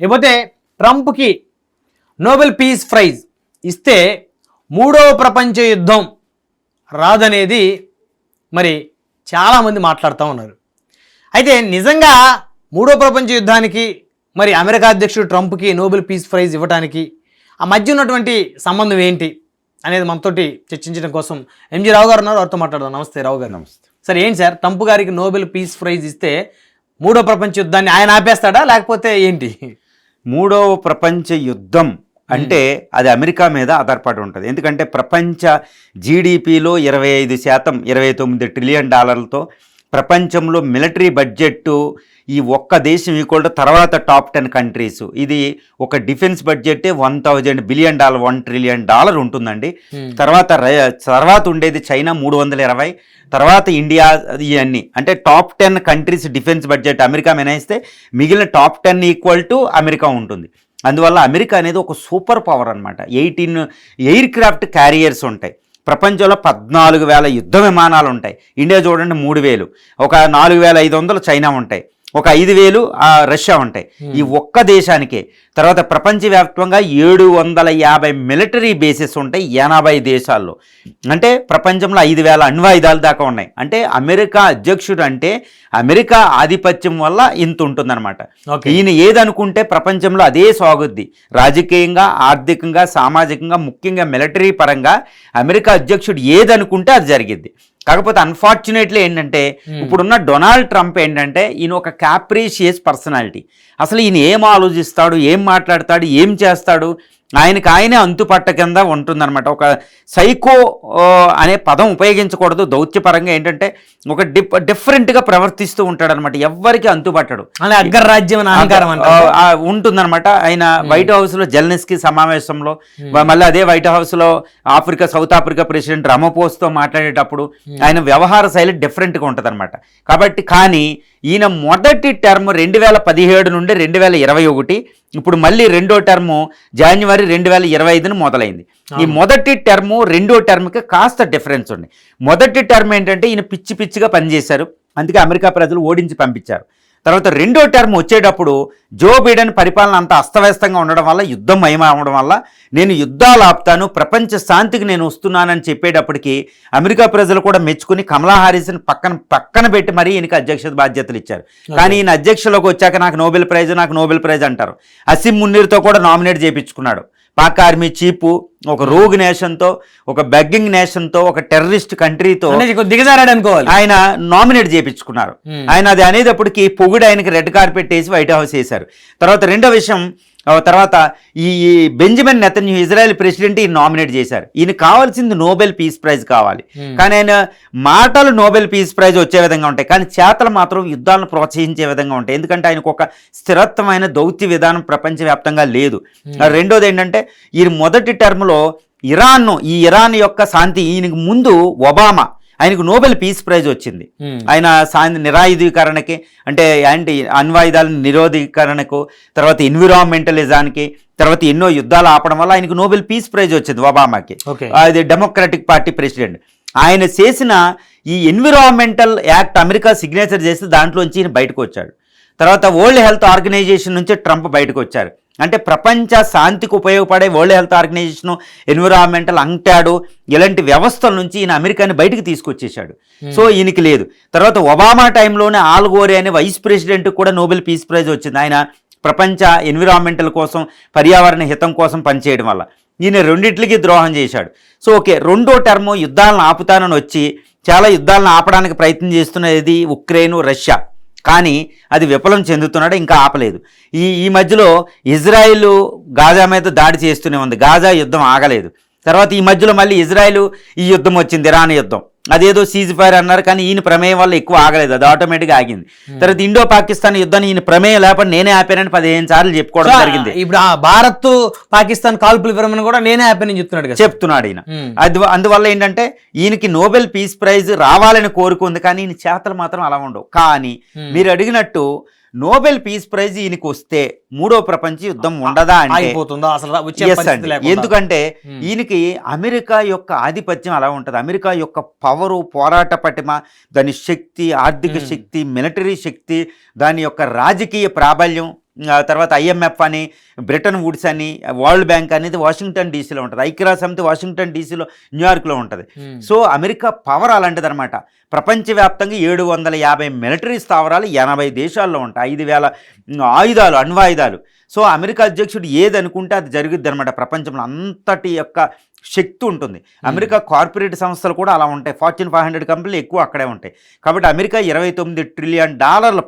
ఇకపోతే ట్రంప్కి Nobel peace prize ఇస్తే మూడవ ప్రపంచ యుద్ధం రాదనేది మరి చాలామంది మాట్లాడుతూ ఉన్నారు. అయితే నిజంగా మూడో ప్రపంచ యుద్ధానికి మరి అమెరికా అధ్యక్షుడు ట్రంప్కి నోబెల్ పీస్ ప్రైజ్ ఇవ్వడానికి ఆ మధ్య ఉన్నటువంటి సంబంధం ఏంటి అనేది మనతోటి చర్చించడం కోసం ఎంజీ రావు గారు ఉన్నారు, వారితో మాట్లాడదాం. నమస్తే రావు గారు. నమస్తే సార్. ఏంటి సార్, ట్రంప్ గారికి నోబెల్ పీస్ ప్రైజ్ ఇస్తే మూడో ప్రపంచ యుద్ధాన్ని ఆయన ఆపేస్తాడా లేకపోతే ఏంటి? మూడవ ప్రపంచ యుద్ధం అంటే అది అమెరికా మీద ఆధారపడి ఉంటుంది. ఎందుకంటే ప్రపంచ జీడిపిలో 25%, $29 ట్రిలియన్ ప్రపంచంలో మిలిటరీ బడ్జెట్ ఈ ఒక్క దేశం ఈక్వల్ తర్వాత టాప్ 10 కంట్రీస్. ఇది ఒక డిఫెన్స్ బడ్జెట్ $1,000 బిలియన్, $1 ట్రిలియన్ ఉంటుందండి. తర్వాత ఉండేది చైనా 320, తర్వాత ఇండియా, ఇవన్నీ అంటే top 10 countries defence budget America మినహాయిస్తే మిగిలిన టాప్ 10 ఈక్వల్ టు అమెరికా ఉంటుంది. అందువల్ల అమెరికా అనేది ఒక సూపర్ పవర్ అనమాట. 18 ఎయిర్ క్రాఫ్ట్ క్యారియర్స్ ఉంటాయి. ప్రపంచంలో 14,000 యుద్ధ విమానాలు ఉంటాయి. ఇండియా చూడండి 3,000, ఒక 4,500 చైనా ఉంటాయి, ఒక 5,000 రష్యా ఉంటాయి. ఈ ఒక్క దేశానికే. తర్వాత ప్రపంచవ్యాప్తంగా 750 మిలిటరీ బేసెస్ ఉంటాయి 80 దేశాల్లో. అంటే ప్రపంచంలో 5,000 అణ్వాయుధాలు దాకా ఉన్నాయి. అంటే అమెరికా అధ్యక్షుడు అంటే అమెరికా ఆధిపత్యం వల్ల ఇంత ఉంటుందన్నమాట. ఈయన ఏదనుకుంటే ప్రపంచంలో అదే సాగుద్ది. రాజకీయంగా, ఆర్థికంగా, సామాజికంగా, ముఖ్యంగా మిలిటరీ పరంగా అమెరికా అధ్యక్షుడు ఏదనుకుంటే అది జరిగిద్ది. కాకపోతే అన్ఫార్చునేట్లీ ఏంటంటే ఇప్పుడున్న డొనాల్డ్ ట్రంప్ ఏంటంటే ఈయన ఒక క్యాప్రీషియస్ పర్సనాలిటీ. అసలు ఈయన ఏం ఆలోచిస్తాడు, ఏం మాట్లాడతాడు, ఏం చేస్తాడు, ఆయనే అంతుపట్ట కింద ఉంటుందన్నమాట. ఒక సైకో అనే పదం ఉపయోగించకూడదు. దౌత్యపరంగా ఏంటంటే ఒక డిఫరెంట్గా ప్రవర్తిస్తూ ఉంటాడనమాట. ఎవ్వరికి అంతుపట్టడు. అగ్రరాజ్యం ఉంటుందన్నమాట. ఆయన వైట్ హౌస్లో జెలెన్స్కీ సమావేశంలో, మళ్ళీ అదే వైట్ హౌస్లో సౌత్ ఆఫ్రికా ప్రెసిడెంట్ రమపోస్తో మాట్లాడేటప్పుడు ఆయన వ్యవహార శైలి డిఫరెంట్గా ఉంటుందన్నమాట. కాబట్టి కానీ ఈయన మొదటి టర్మ్ 2017 నుండి 2021, ఇప్పుడు మళ్ళీ రెండో టర్ము జనవరి 2025 మొదలైంది. ఈ మొదటి టర్ము రెండో టర్మ్కి కాస్త డిఫరెన్స్ ఉంది. మొదటి టర్మ్ ఏంటంటే ఈయన పిచ్చిగా పనిచేశారు, అందుకే అమెరికా ప్రజలు ఓడించి పంపించారు. తర్వాత రెండో టర్మ్ వచ్చేటప్పుడు జో బైడెన్ పరిపాలన అంతా అస్తవ్యస్తంగా ఉండడం వల్ల, యుద్ధం మహిమ అవడం వల్ల నేను యుద్ధాలు ఆపుతాను, ప్రపంచ శాంతికి నేను వస్తున్నానని చెప్పేటప్పటికి అమెరికా ప్రజలు కూడా మెచ్చుకుని కమలా హారిస్ని పక్కన పెట్టి మరీ ఈయనకి అధ్యక్ష బాధ్యతలు ఇచ్చారు. కానీ ఈయన అధ్యక్షలోకి వచ్చాక నాకు నోబెల్ ప్రైజ్ అంటారు. అసిమ్ మున్నీర్తో కూడా నామినేట్ చేయించుకున్నాడు. పాక్ ఆర్మీ చీఫ్ ఒక రోగ్ నేషన్తో, ఒక బెగ్గింగ్ నేషన్తో, ఒక టెర్రరిస్ట్ కంట్రీతో దిగజారాడు అనుకోవాలి, ఆయన నామినేట్ చేయించుకున్నారు. ఆయన అది అనేటప్పటికి పొగుడు ఆయనకి రెడ్ కార్పెట్ వేసి వైట్ హౌస్ వేశారు. తర్వాత రెండో విషయం, తర్వాత ఈ బెంజమిన్ నెతన్యాహు ఇజ్రాయెల్ ప్రెసిడెంట్ ఈయన నామినేట్ చేశారు. ఈయన కావాల్సింది నోబెల్ పీస్ ప్రైజ్ కావాలి. కానీ ఆయన మాటలు నోబెల్ పీస్ ప్రైజ్ వచ్చే విధంగా ఉంటాయి, కానీ చేతలు మాత్రం యుద్ధాలను ప్రోత్సహించే విధంగా ఉంటాయి. ఎందుకంటే ఆయనకు ఒక స్థిరత్వమైన దౌత్య విధానం ప్రపంచవ్యాప్తంగా లేదు. రెండోది ఏంటంటే ఈయన మొదటి టర్మ్లో ఈ ఇరాన్ యొక్క శాంతి, ఈయనకు ముందు ఒబామా, ఆయనకు నోబెల్ పీస్ ప్రైజ్ వచ్చింది. ఆయన నిరాయుధీకరణకి, అంటే యాంటీ అణ్వాయుధాల నిరోధీకరణకు, తర్వాత ఎన్విరాన్మెంటలిజానికి, తర్వాత ఎన్నో యుద్ధాలు ఆపడం వల్ల ఆయనకు నోబెల్ పీస్ ప్రైజ్ వచ్చింది ఒబామాకి. అది డెమోక్రటిక్ పార్టీ ప్రెసిడెంట్. ఆయన చేసిన ఈ ఎన్విరాన్మెంటల్ యాక్ట్ అమెరికా సిగ్నేచర్ చేసి దాంట్లోంచి ఈయన బయటకు వచ్చాడు. తర్వాత వరల్డ్ హెల్త్ ఆర్గనైజేషన్ నుంచి ట్రంప్ బయటకు వచ్చారు. అంటే ప్రపంచ శాంతికి ఉపయోగపడే వరల్డ్ హెల్త్ ఆర్గనైజేషన్, ఎన్విరాన్మెంటల్ అంటాడు, ఇలాంటి వ్యవస్థల నుంచి ఈయన అమెరికాని బయటకు తీసుకొచ్చేసాడు. సో ఈయనకి లేదు. తర్వాత ఒబామా టైంలోనే ఆల్ గోరే అనే వైస్ ప్రెసిడెంట్ కూడా నోబెల్ పీస్ ప్రైజ్ వచ్చింది. ఆయన ప్రపంచ ఎన్విరాన్మెంటల్ కోసం, పర్యావరణ హితం కోసం పనిచేయడం వల్ల. ఈయన రెండింటికి ద్రోహం చేశాడు. సో ఓకే, రెండో టర్మ్ యుద్ధాలను ఆపుతానని వచ్చి చాలా యుద్ధాలను ఆపడానికి ప్రయత్నం చేస్తున్నది ఉక్రెయిన్, రష్యా. కానీ అది విఫలం చెందుతున్నాడు, ఇంకా ఆపలేదు. ఈ మధ్యలో ఇజ్రాయిల్ గాజా మీద దాడి చేస్తూనే ఉంది, గాజా యుద్ధం ఆగలేదు. తర్వాత ఈ మధ్యలో మళ్ళీ ఇజ్రాయిల్ ఈ యుద్ధం వచ్చింది, ఇరాన్ యుద్ధం. అదేదో సీజ్ ఫైర్ అన్నారు, కానీ ఈయన ప్రమేయం వల్ల ఎక్కువ ఆగలేదు, అది ఆటోమేటిక్గా ఆగింది. తర్వాత ఇండో పాకిస్తాన్ యుద్ధాన్ని ఈయన ప్రమేయం లేకపోతే నేనే ఆపానని 15 సార్లు చెప్పుకోవడం జరిగింది. ఇప్పుడు భారత్ పాకిస్తాన్ కాల్పుల విరమణ కూడా నేనే ఆపానని చెప్తున్నాడు ఈయన. అందువల్ల ఏంటంటే ఈయనకి నోబెల్ పీస్ ప్రైజ్ రావాలని కోరుకుంది, కానీ ఈయన చేతలు మాత్రం అలా ఉండవు. కానీ మీరు అడిగినట్టు నోబెల్ పీస్ ప్రైజ్ ఈయనకి వస్తే మూడో ప్రపంచ యుద్ధం ఉండదా అంటే ఎందుకంటే ఈయనకి అమెరికా యొక్క ఆధిపత్యం అలా ఉంటుంది. అమెరికా యొక్క పవరు, పోరాట పటిమ, దాని శక్తి, ఆర్థిక శక్తి, మిలిటరీ శక్తి, దాని యొక్క రాజకీయ ప్రాబల్యం తర్వాత IMF అని, బ్రిటన్ వుడ్స్ అని, వరల్డ్ బ్యాంక్ అనేది వాషింగ్టన్ డీసీలో ఉంటుంది, ఐక్యరాజ్య సమితి వాషింగ్టన్ డీసీలో, న్యూయార్క్లో ఉంటుంది. సో అమెరికా పవర్ అలాంటిదన్నమాట. ప్రపంచవ్యాప్తంగా 750 మిలిటరీ స్థావరాలు 80 దేశాల్లో ఉంటాయి, 5,000 ఆయుధాలు, అణ్వాయుధాలు. సో అమెరికా అధ్యక్షుడు ఏది అనుకుంటే అది జరుగుద్ది అనమాట. ప్రపంచంలో అంతటి యొక్క శక్తి ఉంటుంది. అమెరికా కార్పొరేట్ సంస్థలు కూడా అలా ఉంటాయి. ఫార్చ్యూన్ 500 కంపెనీలు ఎక్కువ అక్కడే ఉంటాయి. కాబట్టి అమెరికా $29 ట్రిలియన్,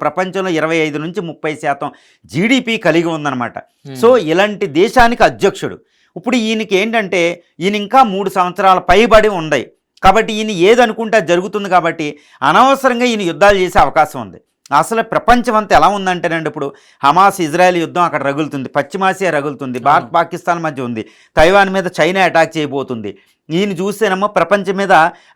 ప్రపంచంలో 25 నుంచి 30% జీడిపి కలిగి ఉందన్నమాట. సో ఇలాంటి దేశానికి అధ్యక్షుడు. ఇప్పుడు ఈయనకి ఏంటంటే ఈయన ఇంకా 3 సంవత్సరాల పైబడి ఉన్నాయి. కాబట్టి ఈయన ఏదనుకుంటే అది జరుగుతుంది. కాబట్టి అనవసరంగా ఈయన యుద్ధాలు చేసే అవకాశం ఉంది. అసలు ప్రపంచం అంతా ఎలా ఉందంటేనండి, ఇప్పుడు హమాస్ ఇజ్రాయెల్ యుద్ధం అక్కడ రగులుతుంది, పశ్చిమాసియా రగులుతుంది, భారత్ పాకిస్తాన్ మధ్య ఉంది, తైవాన్ మీద చైనా అటాక్ చేయబోతుంది. ఈయన చూస్తేనేమో ప్రపంచం మీద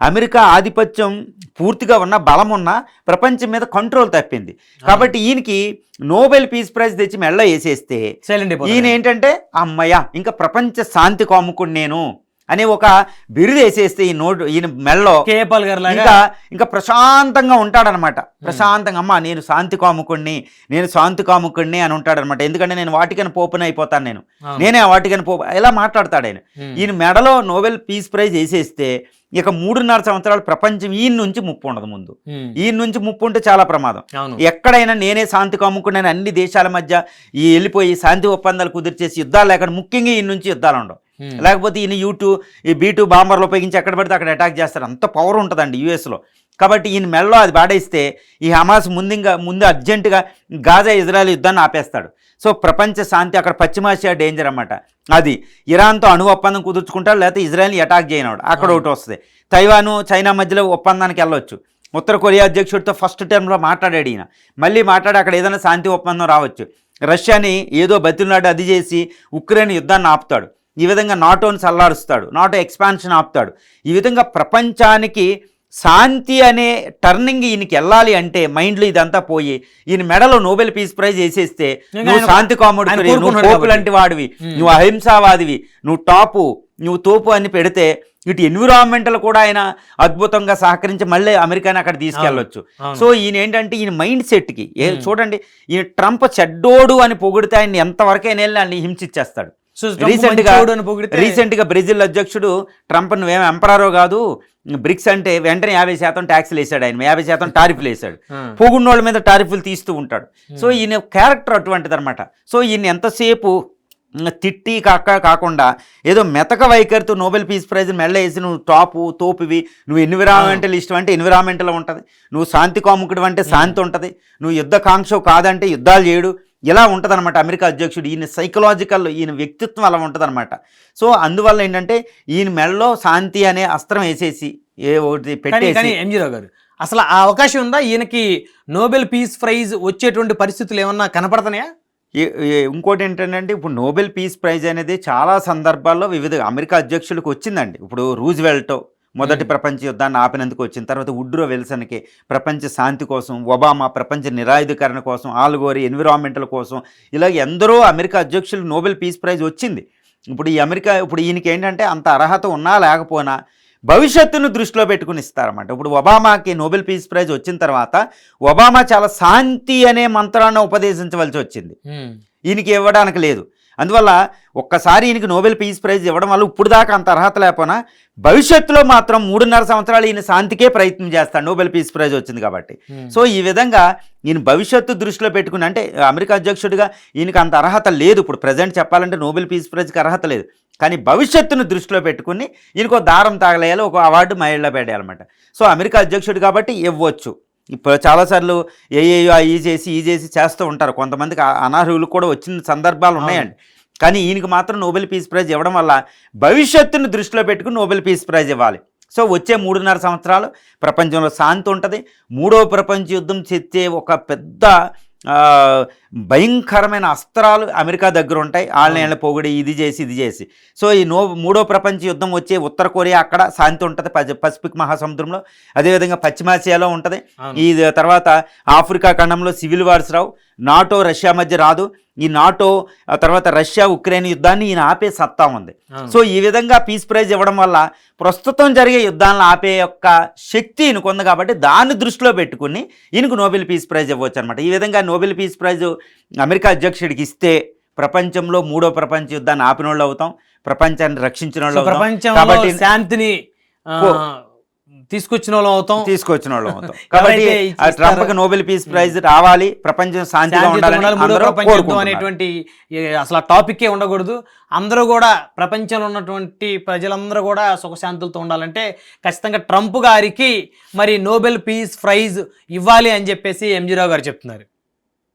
అమెరికా ఆధిపత్యం పూర్తిగా ఉన్న, బలం ఉన్న, ప్రపంచం మీద కంట్రోల్ తప్పింది. కాబట్టి ఈయనకి నోబెల్ పీస్ ప్రైజ్ తెచ్చి మెళ్ళ వేసేస్తే ఈయన ఏంటంటే అమ్మయ్య ఇంకా ప్రపంచ శాంతి కాముకుడు నేను అనే ఒక బిరుదు వేసేస్తే ఈయన మెళ్ళలో ఇంకా ప్రశాంతంగా ఉంటాడనమాట. ప్రశాంతంగా అమ్మ నేను శాంతి కాముకుడిని అని ఉంటాడనమాట. ఎందుకంటే నేను వాటికన్ పోపుని అయిపోతాను, నేనే ఆ వాటికన్ పోపు, ఇలా మాట్లాడతాడు ఆయన. ఈయన మెడలో నోబెల్ పీస్ ప్రైజ్ వేసేస్తే ఇక 3.5 సంవత్సరాలు ప్రపంచం ఈయన నుంచి ముప్పు ఉండదు. ముందు ఈయన నుంచి ముప్పు ఉంటే చాలా ప్రమాదం. ఎక్కడైనా నేనే శాంతి కాముకున్నాను అన్ని దేశాల మధ్య వెళ్ళిపోయి శాంతి ఒప్పందాలు కుదిర్చేసి యుద్ధాలు లేకుండా, ముఖ్యంగా ఈయన నుంచి యుద్ధాలు ఉండవు. లేకపోతే ఈయన B2 బాంబర్లు ఉపయోగించి ఎక్కడ పడితే అక్కడ అటాక్ చేస్తారు. అంత పవర్ ఉంటుందండి యుఎస్లో. కాబట్టి ఈయన మెడలో అది పాడేస్తే ఈ హమాస్ ముందు అర్జెంటుగా గాజా ఇజ్రాయెల్ యుద్ధాన్ని ఆపేస్తాడు. సో ప్రపంచ శాంతి అక్కడ పశ్చిమాసియా డేంజర్ అన్నమాట. అది ఇరాన్తో అణు ఒప్పందం కుదుర్చుకుంటాడు, లేకపోతే ఇజ్రాయెల్ని అటాక్ చేయనివాడు, అక్కడ ఒకటి వస్తుంది. తైవాను చైనా మధ్యలో ఒప్పందానికి వెళ్ళొచ్చు. ఉత్తర కొరియా అధ్యక్షుడితో ఫస్ట్ టర్మ్లో మాట్లాడాడు ఈయన, మళ్ళీ మాట్లాడి అక్కడ ఏదైనా శాంతి ఒప్పందం రావచ్చు. రష్యాని ఏదో బతిలాడు అది చేసి ఉక్రెయిన్ యుద్ధాన్ని ఆపుతాడు. ఈ విధంగా నాటోని చల్లారుస్తాడు, నాటో ఎక్స్పాన్షన్ ఆపుతాడు. ఈ విధంగా ప్రపంచానికి శాంతి అనే టర్నింగ్ ఈయనకి వెళ్ళాలి అంటే మైండ్లో ఇదంతా పోయి ఈయన మెడలో నోబెల్ పీస్ ప్రైజ్ వేసేస్తే నువ్వు శాంతి కాముడు, నువ్వు పోపు లాంటి వాడివి, నువ్వు అహింసావాదివి, నువ్వు టాపు, నువ్వు తోపు అని పెడితే ఇటు ఎన్విరాన్మెంటల్ కూడా ఆయన అద్భుతంగా సహకరించి మళ్ళీ అమెరికాని అక్కడ తీసుకెళ్ళొచ్చు. సో ఈయన ఏంటంటే ఈయన మైండ్ సెట్కి చూడండి, ఈయన ట్రంప్ చెడ్డోడు అని పొగిడితే ఆయన ఎంతవరకు ఆయన హింసించేస్తాడు. రీసెంట్గా బ్రెజిల్ అధ్యక్షుడు ట్రంప్ నువ్వేం ఎంపరరో కాదు, బ్రిక్స్ అంటే వెంటనే 50% ట్యాక్స్లు వేసాడు, ఆయన 50% టారిఫ్లు వేసాడు, పోగున్నోళ్ళ మీద టారిఫ్లు తీస్తూ ఉంటాడు. సో ఈయన క్యారెక్టర్ అటువంటిది అనమాట. సో ఈయన ఎంతసేపు తిట్టి కాకుండా ఏదో మెతక వైఖరితో నోబెల్ పీస్ ప్రైజ్ మెళ్ళ వేసి నువ్వు తోపువి, నువ్వు ఎన్విరాన్మెంటలిస్ట్ అంటే ఎన్విరాన్మెంటల్ ఉంటుంది, నువ్వు శాంతి కాముకుడు అంటే శాంతి ఉంటుంది, నువ్వు యుద్ధ కాంక్ష కాదంటే యుద్ధాలు చేయడు, ఇలా ఉంటుందన్నమాట అమెరికా అధ్యక్షుడు. ఈయన సైకలాజికల్, ఈయన వ్యక్తిత్వం అలా ఉంటుందన్నమాట. సో అందువల్ల ఏంటంటే ఈయన మెడలో శాంతి అనే అస్త్రం వేసేసి ఒకటి పెట్టేసి. ఎంజీ రావు గారు, అసలు ఆ అవకాశం ఉందా ఈయనకి నోబెల్ పీస్ ప్రైజ్ వచ్చేటువంటి పరిస్థితులు ఏమన్నా కనపడుతున్నాయా? ఇంకోటి ఏంటంటే ఇప్పుడు నోబెల్ పీస్ ప్రైజ్ అనేది చాలా సందర్భాల్లో వివిధ అమెరికా అధ్యక్షులకు వచ్చిందండి. ఇప్పుడు రూజ్వెల్ట్ మొదటి ప్రపంచ యుద్ధాన్ని ఆపినందుకు వచ్చింది, తర్వాత వుడ్రో విల్సన్కి ప్రపంచ శాంతి కోసం, ఒబామా ప్రపంచ నిరాయుధీకరణ కోసం, ఆల్గోరి ఎన్విరాన్మెంటల్ కోసం, ఇలా ఎందరో అమెరికా అధ్యక్షులకు నోబెల్ పీస్ ప్రైజ్ వచ్చింది. ఇప్పుడు ఈయనకి ఏంటంటే అంత అర్హత ఉన్నా లేకపోయినా భవిష్యత్తును దృష్టిలో పెట్టుకుని ఇస్తారన్నమాట. ఇప్పుడు ఒబామాకి నోబెల్ పీస్ ప్రైజ్ వచ్చిన తర్వాత ఒబామా చాలా శాంతి అనే మంత్రాన్ని ఉపదేశించవలసి వచ్చింది, ఈయనకి ఇవ్వడానికి లేదు. అందువల్ల ఒక్కసారి ఈయనకి నోబెల్ పీస్ ప్రైజ్ ఇవ్వడం వల్ల ఇప్పుడు దాకా అంత అర్హత లేకపోయినా భవిష్యత్తులో మాత్రం 3.5 సంవత్సరాలు ఈయన శాంతికే ప్రయత్నం చేస్తాడు, నోబెల్ పీస్ ప్రైజ్ వచ్చింది కాబట్టి. సో ఈ విధంగా ఈయన భవిష్యత్తు దృష్టిలో పెట్టుకుని, అంటే అమెరికా అధ్యక్షుడిగా ఈయనకి అంత అర్హత లేదు ఇప్పుడు ప్రజెంట్ చెప్పాలంటే, నోబెల్ పీస్ ప్రైజ్కి అర్హత లేదు. కానీ భవిష్యత్తును దృష్టిలో పెట్టుకుని ఈయనకు దారం తాగలేయాలి, ఒక అవార్డు మైళ్ళలో పెట్టాలన్నమాట. సో అమెరికా అధ్యక్షుడు కాబట్టి ఇవ్వచ్చు. ఇప్పుడు చాలాసార్లు ఈ చేసి చేస్తూ ఉంటారు, కొంతమందికి అనర్హులు కూడా వచ్చిన సందర్భాలు ఉన్నాయండి. కానీ ఈయనకి మాత్రం నోబెల్ పీస్ ప్రైజ్ ఇవ్వడం వల్ల భవిష్యత్తును దృష్టిలో పెట్టుకుని నోబెల్ పీస్ ప్రైజ్ ఇవ్వాలి. సో వచ్చే 3.5 సంవత్సరాలు ప్రపంచంలో శాంతి ఉంటుంది. 3వ ప్రపంచ యుద్ధం తెచ్చే ఒక పెద్ద భయంకరమైన అస్త్రాలు అమెరికా దగ్గర ఉంటాయి, వాళ్ళ పొగిడి ఇది చేసి. సో ఈ 3వ ప్రపంచ యుద్ధం వచ్చే ఉత్తర కొరియా అక్కడ శాంతి ఉంటుంది, పసిఫిక్ మహాసముద్రంలో, అదేవిధంగా పశ్చిమాసియాలో ఉంటుంది. ఈ తర్వాత ఆఫ్రికా ఖండంలో సివిల్ వార్స్ రావు, నాటో రష్యా మధ్య రాదు, ఈ నాటో ఆ తర్వాత రష్యా ఉక్రెయిన్ యుద్ధాన్ని ఈయన ఆపే సత్తా ఉంది. సో ఈ విధంగా పీస్ ప్రైజ్ ఇవ్వడం వల్ల ప్రస్తుతం జరిగే యుద్ధాలను ఆపే యొక్క శక్తి ఈయనకు ఉంది కాబట్టి దాన్ని దృష్టిలో పెట్టుకుని ఈయనకు నోబెల్ పీస్ ప్రైజ్ ఇవ్వచ్చు అనమాట. ఈ విధంగా నోబెల్ పీస్ ప్రైజ్ అమెరికా అధ్యక్షుడికి ఇస్తే ప్రపంచంలో 3వ ప్రపంచ యుద్ధాన్ని ఆపిన వాళ్ళు అవుతాం, ప్రపంచాన్ని రక్షించిన వాళ్ళు అవుతాం, ప్రపంచంలో శాంతిని తీసుకొచ్చిన వాళ్ళు అవుతాం. కాబట్టి ట్రంప్కి నోబెల్ పీస్ ప్రైజ్ రావాలి, ప్రపంచం శాంతిగా ఉండాలని అనేటువంటి అసలు టాపికే ఉండకూడదు. అందరూ కూడా ప్రపంచంలో ఉన్నటువంటి ప్రజలందరూ కూడా సుఖశాంతులతో ఉండాలంటే ఖచ్చితంగా ట్రంప్ గారికి మరి నోబెల్ పీస్ ప్రైజ్ ఇవ్వాలి అని చెప్పేసి ఎంజీ రావు గారు చెప్తున్నారు.